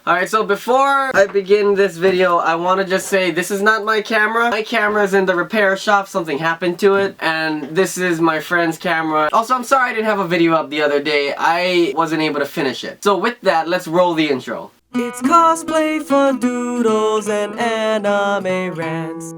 Alright, so before I begin this video, I want to just say this is not my camera. My camera is in the repair shop, something happened to it, and this is my friend's camera. Also, I'm sorry I didn't have a video up the other day. I wasn't able to finish it. So with that, let's roll the intro. It's cosplay fadoodles and anime rants.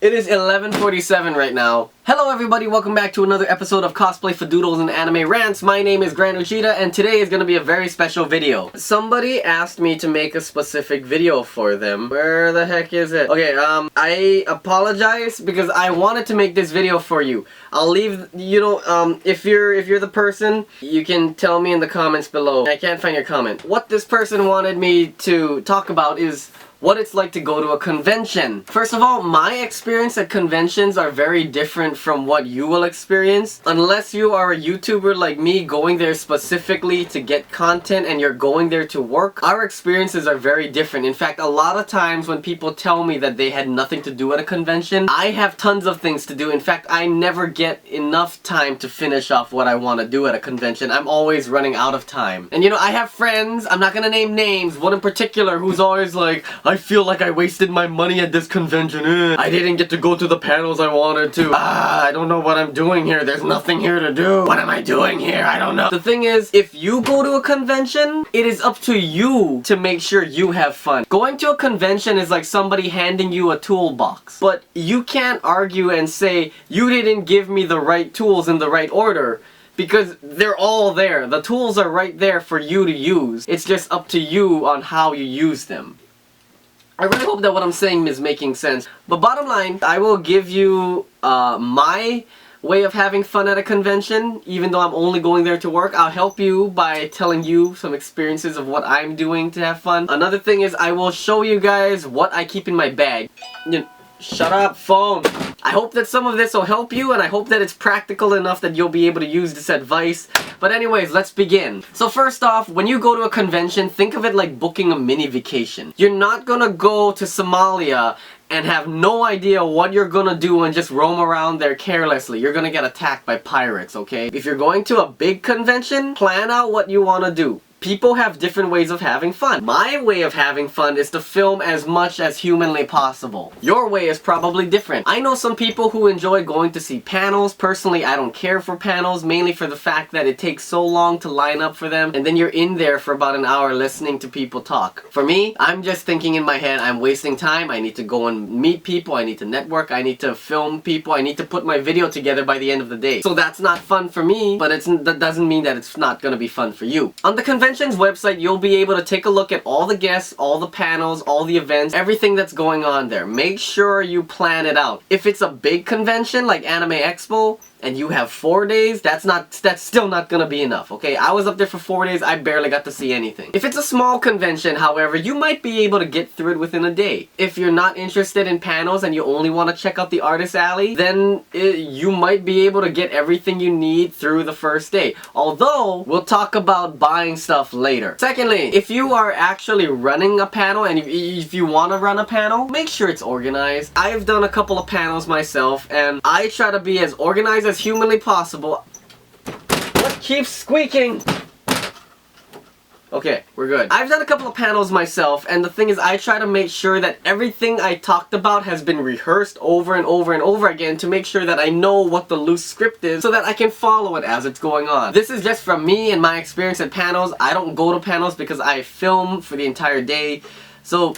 It is 11:47 right now. Hello everybody, welcome back to another episode of Cosplay Fadoodles and Anime Rants. My name is Uchida and today is going to be a very special video. Somebody asked me to make a specific video for them. Where the heck is it? Okay, I apologize because I wanted to make this video for you. I'll leave, if you're the person, you can tell me in the comments below. I can't find your comment. What this person wanted me to talk about is what it's like to go to a convention. First of all, my experience at conventions are very different from what you will experience. Unless you are a YouTuber like me going there specifically to get content and you're going there to work, our experiences are very different. In fact, a lot of times when people tell me that they had nothing to do at a convention, I have tons of things to do. In fact, I never get enough time to finish off what I want to do at a convention. I'm always running out of time. And I have friends, I'm not gonna name names, one in particular who's always like, I feel like I wasted my money at this convention. I didn't get to go to the panels I wanted to. I don't know what I'm doing here. There's nothing here to do. What am I doing here? I don't know. The thing is, if you go to a convention, it is up to you to make sure you have fun. Going to a convention is like somebody handing you a toolbox. But you can't argue and say, you didn't give me the right tools in the right order. Because they're all there. The tools are right there for you to use. It's just up to you on how you use them. I really hope that what I'm saying is making sense. But bottom line, I will give you my way of having fun at a convention, even though I'm only going there to work. I'll help you by telling you some experiences of what I'm doing to have fun. Another thing is I will show you guys what I keep in my bag. Shut up, phone! I hope that some of this will help you, and I hope that it's practical enough that you'll be able to use this advice. But anyways, let's begin. So first off, when you go to a convention, think of it like booking a mini vacation. You're not gonna go to Somalia and have no idea what you're gonna do and just roam around there carelessly. You're gonna get attacked by pirates, okay? If you're going to a big convention, plan out what you wanna do. People have different ways of having fun. My way of having fun is to film as much as humanly possible. Your way is probably different. I know some people who enjoy going to see panels. Personally, I don't care for panels, mainly for the fact that it takes so long to line up for them, and then you're in there for about an hour listening to people talk. For me, I'm just thinking in my head, I'm wasting time, I need to go and meet people, I need to network, I need to film people, I need to put my video together by the end of the day. So that's not fun for me, but that doesn't mean that it's not gonna be fun for you. On the convention's website, you'll be able to take a look at all the guests, all the panels, all the events, everything that's going on there. Make sure you plan it out. If it's a big convention like Anime Expo, and you have 4 days, that's still not gonna be enough, okay? I was up there for 4 days, I barely got to see anything. If it's a small convention, however, you might be able to get through it within a day. If you're not interested in panels and you only want to check out the artist alley, then you might be able to get everything you need through the first day. Although, we'll talk about buying stuff later. Secondly, if you are actually running a panel and if you want to run a panel, make sure it's organized. I've done a couple of panels myself and I try to be as organized as humanly possible. What keeps squeaking? Okay, we're good. I've done a couple of panels myself, and the thing is I try to make sure that everything I talked about has been rehearsed over and over and over again to make sure that I know what the loose script is so that I can follow it as it's going on. This is just from me and my experience at panels. I don't go to panels because I film for the entire day. So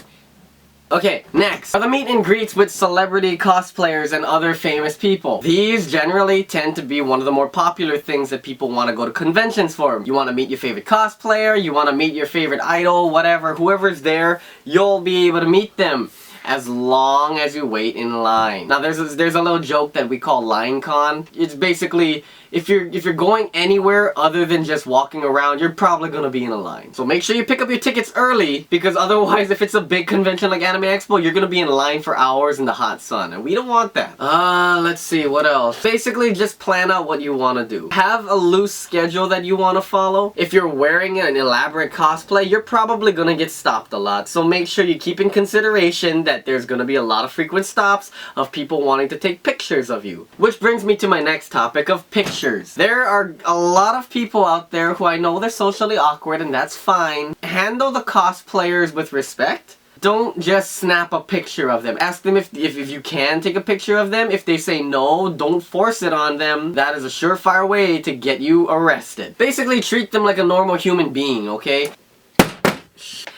okay, next are the meet and greets with celebrity cosplayers and other famous people. These generally tend to be one of the more popular things that people want to go to conventions for. You want to meet your favorite cosplayer, you want to meet your favorite idol, whatever, whoever's there, you'll be able to meet them as long as you wait in line. Now there's a little joke that we call line con. It's basically if you're going anywhere other than just walking around, you're probably gonna be in a line. So make sure you pick up your tickets early, because otherwise if it's a big convention like Anime Expo, you're gonna be in line for hours in the hot sun, and we don't want that. Let's see, what else? Basically just plan out what you wanna do. Have a loose schedule that you wanna follow. If you're wearing an elaborate cosplay, you're probably gonna get stopped a lot, so make sure you keep in consideration that there's gonna be a lot of frequent stops of people wanting to take pictures of you. Which brings me to my next topic of pictures. There are a lot of people out there who I know they're socially awkward, and that's fine. Handle the cosplayers with respect. Don't just snap a picture of them. Ask them if you can take a picture of them. If they say no, don't force it on them. That is a surefire way to get you arrested. Basically, treat them like a normal human being, okay?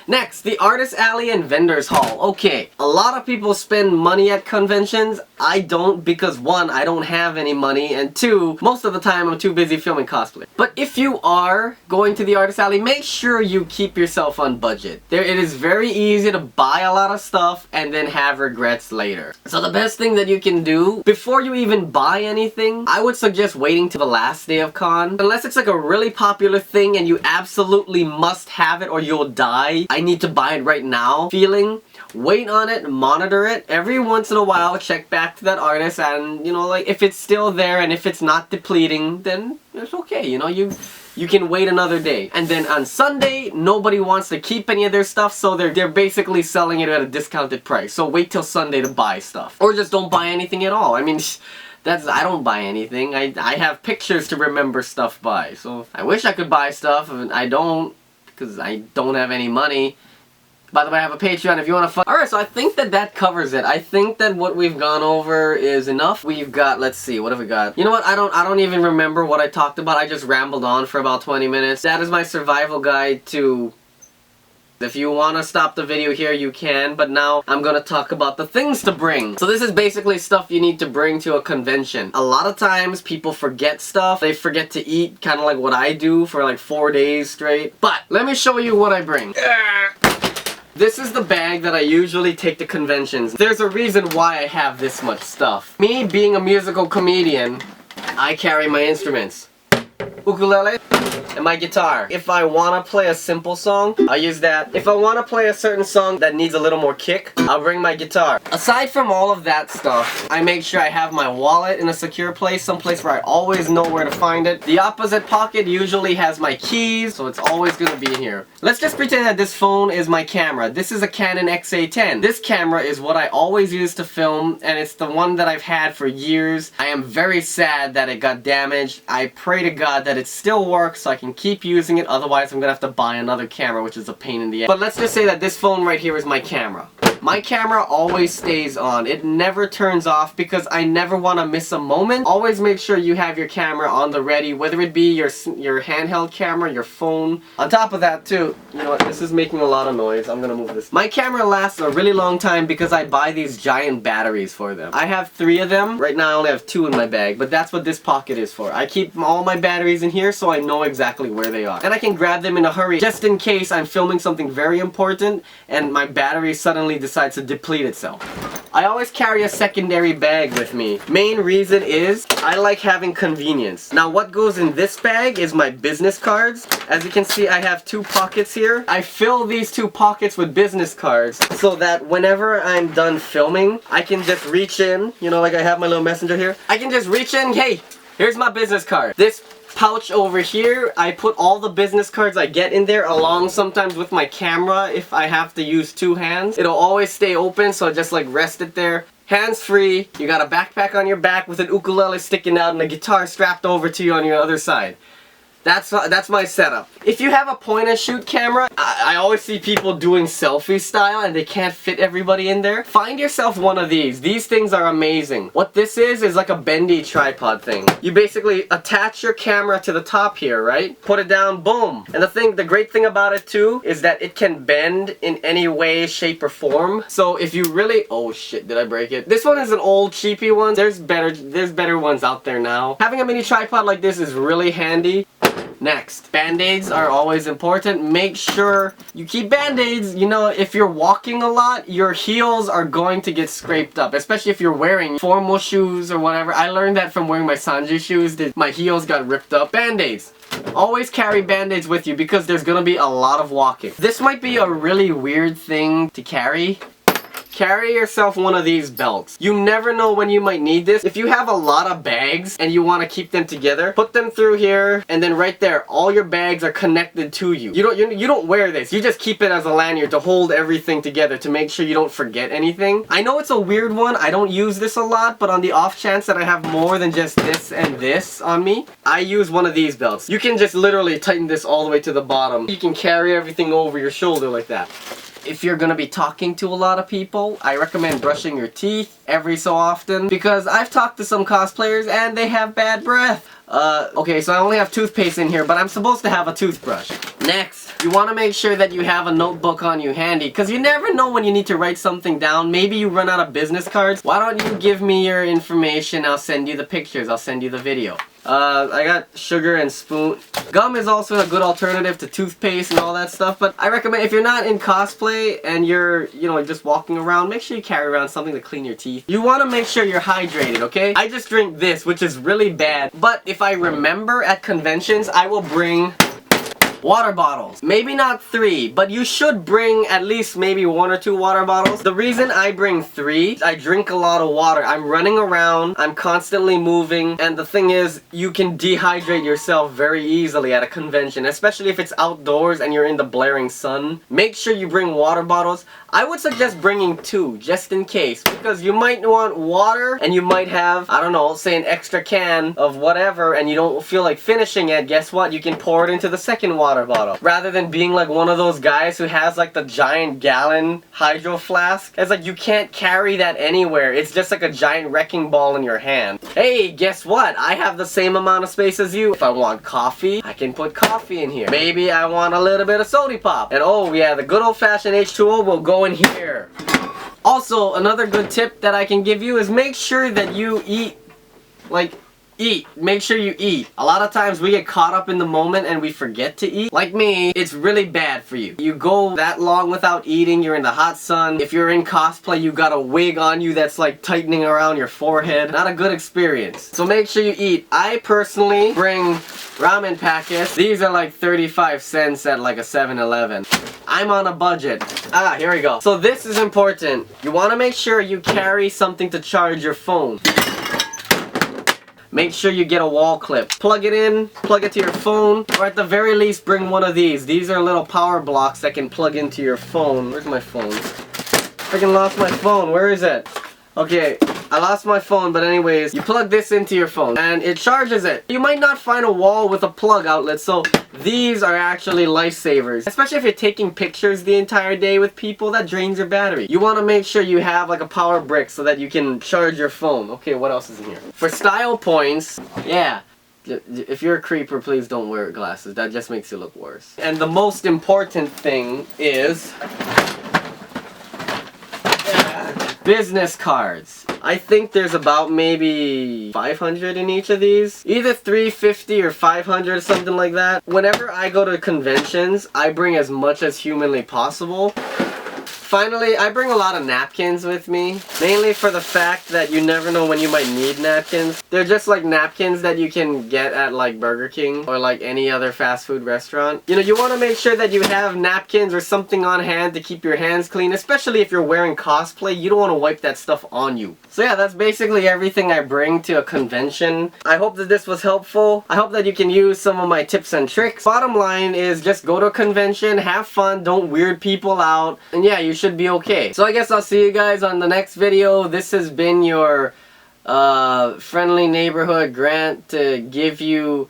Next, the Artist Alley and Vendors Hall. Okay, a lot of people spend money at conventions. I don't, because one, I don't have any money, and two, most of the time I'm too busy filming cosplay. But if you are going to the Artist Alley, make sure you keep yourself on budget. It is very easy to buy a lot of stuff and then have regrets later. So the best thing that you can do, before you even buy anything, I would suggest waiting till the last day of con. Unless it's like a really popular thing and you absolutely must have it or you'll die, I need to buy it right now feeling. Wait on it, monitor it. Every once in a while, check back to that artist, and you know, like, if it's still there and if it's not depleting, then it's okay. You know, you can wait another day. And then on Sunday, nobody wants to keep any of their stuff, so they're basically selling it at a discounted price. So wait till Sunday to buy stuff, or just don't buy anything at all. I mean, I don't buy anything. I have pictures to remember stuff by. So I wish I could buy stuff, and I don't, because I don't have any money. By the way, I have a Patreon if you want to fund. Alright, so I think that covers it. I think that what we've gone over is enough. We've got, let's see, what have we got? You know what, I don't even remember what I talked about. I just rambled on for about 20 minutes. That is my survival guide to... If you want to stop the video here, you can, but now I'm going to talk about the things to bring. So this is basically stuff you need to bring to a convention. A lot of times people forget stuff. They forget to eat, kind of like what I do for like 4 days straight. But let me show you what I bring. This is the bag that I usually take to conventions. There's a reason why I have this much stuff. Me being a musical comedian, I carry my instruments. Ukulele and my guitar. If I want to play a simple song, I use that. If I want to play a certain song that needs a little more kick, I'll bring my guitar. Aside from all of that stuff, I make sure I have my wallet in a secure place, someplace where I always know where to find it. The opposite pocket usually has my keys, so it's always going to be in here. Let's just pretend that this phone is my camera. This is a Canon XA10. This camera is what I always use to film, and it's the one that I've had for years. I am very sad that it got damaged. I pray to God that it still works so I can keep using it, otherwise I'm gonna have to buy another camera, which is a pain in the ass. But let's just say that this phone right here is my camera. My camera always stays on. It never turns off because I never want to miss a moment. Always make sure you have your camera on the ready, whether it be your handheld camera, your phone. On top of that too, you know what, this is making a lot of noise. I'm gonna move this. My camera lasts a really long time because I buy these giant batteries for them. I have 3 of them. Right now I only have 2 in my bag, but that's what this pocket is for. I keep all my batteries in here so I know exactly where they are. And I can grab them in a hurry just in case I'm filming something very important and my battery suddenly decides to deplete itself. I always carry a secondary bag with me. Main reason is I like having convenience. Now what goes in this bag is my business cards. As you can see, I have 2 pockets here. I fill these 2 pockets with business cards so that whenever I'm done filming, I can just reach in, you know, like I have my little messenger here. I can just reach in, hey, here's my business card. This pouch over here, I put all the business cards I get in there along sometimes with my camera if I have to use 2 hands. It'll always stay open, so I just like rest it there. Hands free, you got a backpack on your back with an ukulele sticking out and a guitar strapped over to you on your other side. That's my setup. If you have a point and shoot camera, I always see people doing selfie style and they can't fit everybody in there. Find yourself one of these. These things are amazing. What this is like a bendy tripod thing. You basically attach your camera to the top here, right? Put it down, boom. And the great thing about it too is that it can bend in any way, shape, or form. So if you really, oh shit, did I break it? This one is an old cheapy one. There's better ones out there now. Having a mini tripod like this is really handy. Next, band-aids are always important. Make sure you keep band-aids. You know, if you're walking a lot, your heels are going to get scraped up, especially if you're wearing formal shoes or whatever. I learned that from wearing my Sanji shoes, that my heels got ripped up. Band-aids. Always carry band-aids with you because there's gonna be a lot of walking. This might be a really weird thing to carry, carry yourself one of these belts. You never know when you might need this. If you have a lot of bags and you want to keep them together, put them through here, and then right there, all your bags are connected to you. You don't wear this. You just keep it as a lanyard to hold everything together to make sure you don't forget anything. I know it's a weird one. I don't use this a lot, but on the off chance that I have more than just this and this on me, I use one of these belts. You can just literally tighten this all the way to the bottom. You can carry everything over your shoulder like that. If you're gonna be talking to a lot of people, I recommend brushing your teeth every so often, because I've talked to some cosplayers and they have bad breath. Okay, so I only have toothpaste in here, but I'm supposed to have a toothbrush. Next, you want to make sure that you have a notebook on you handy, because you never know when you need to write something down. Maybe you run out of business cards. Why don't you give me your information? I'll send you the pictures. I'll send you the video. I got sugar and spoon. Gum is also a good alternative to toothpaste and all that stuff, but I recommend if you're not in cosplay and you're, just walking around, make sure you carry around something to clean your teeth. You want to make sure you're hydrated, okay? I just drink this, which is really bad, but if I remember at conventions, I will bring water bottles. Maybe not 3, but you should bring at least maybe 1 or 2 water bottles. The reason I bring 3, I drink a lot of water. I'm running around, I'm constantly moving, and the thing is, you can dehydrate yourself very easily at a convention, especially if it's outdoors and you're in the blaring sun. Make sure you bring water bottles. I would suggest bringing 2, just in case, because you might want water, and you might have, I don't know, say an extra can of whatever, and you don't feel like finishing it. Guess what? You can pour it into the second water bottle. Rather than being like one of those guys who has like the giant gallon hydro flask. It's like you can't carry that anywhere. It's just like a giant wrecking ball in your hand. Hey, guess what? I have the same amount of space as you. If I want coffee, I can put coffee in here. Maybe I want a little bit of soda pop. And oh yeah, the good old-fashioned H2O will go in here. Also, another good tip that I can give you is make sure that you eat. Make sure you eat. A lot of times we get caught up in the moment and we forget to eat. Like me, it's really bad for you. You go that long without eating, you're in the hot sun. If you're in cosplay, you got a wig on you that's like tightening around your forehead. Not a good experience. So make sure you eat. I personally bring ramen packets. These are like 35 cents at like a 7-Eleven. I'm on a budget. Here we go. So this is important. You want to make sure you carry something to charge your phone. Make sure you get a wall clip. Plug it in, plug it to your phone, or at the very least bring one of these. These are little power blocks that can plug into your phone. Where's my phone? Freaking lost my phone. Where is it? Okay, I lost my phone, but anyways, you plug this into your phone and it charges it. You might not find a wall with a plug outlet, so these are actually lifesavers. Especially if you're taking pictures the entire day with people, that drains your battery. You want to make sure you have like a power brick so that you can charge your phone. Okay, what else is in here? For style points, yeah. If you're a creeper, please don't wear glasses. That just makes you look worse. And the most important thing is business cards. I think there's about maybe 500 in each of these. Either 350 or 500 or something like that. Whenever I go to conventions, I bring as much as humanly possible. Finally, I bring a lot of napkins with me, mainly for the fact that you never know when you might need napkins. They're just like napkins that you can get at like Burger King or like any other fast food restaurant. You want to make sure that you have napkins or something on hand to keep your hands clean, especially if you're wearing cosplay. You don't want to wipe that stuff on you. So yeah, that's basically everything I bring to a convention. I hope that this was helpful. I hope that you can use some of my tips and tricks. Bottom line is just go to a convention, have fun, don't weird people out, and yeah, you should be okay. So I guess I'll see you guys on the next video. This has been your friendly neighborhood Grant to give you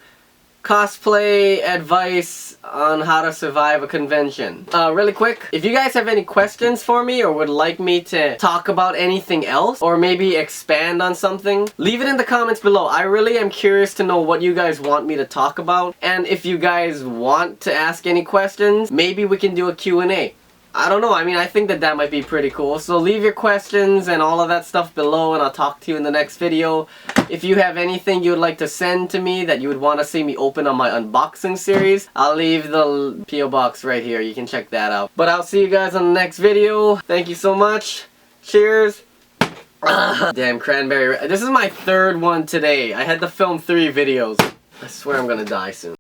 cosplay advice on how to survive a convention. Really quick, if you guys have any questions for me or would like me to talk about anything else or maybe expand on something, leave it in the comments below. I really am curious to know what you guys want me to talk about, and if you guys want to ask any questions, maybe we can do a Q&A. I don't know, I think that might be pretty cool. So leave your questions and all of that stuff below and I'll talk to you in the next video. If you have anything you would like to send to me that you would want to see me open on my unboxing series, I'll leave the P.O. box right here. You can check that out. But I'll see you guys on the next video. Thank you so much. Cheers. Damn cranberry. This is my 3rd one today. I had to film 3 videos. I swear I'm gonna die soon.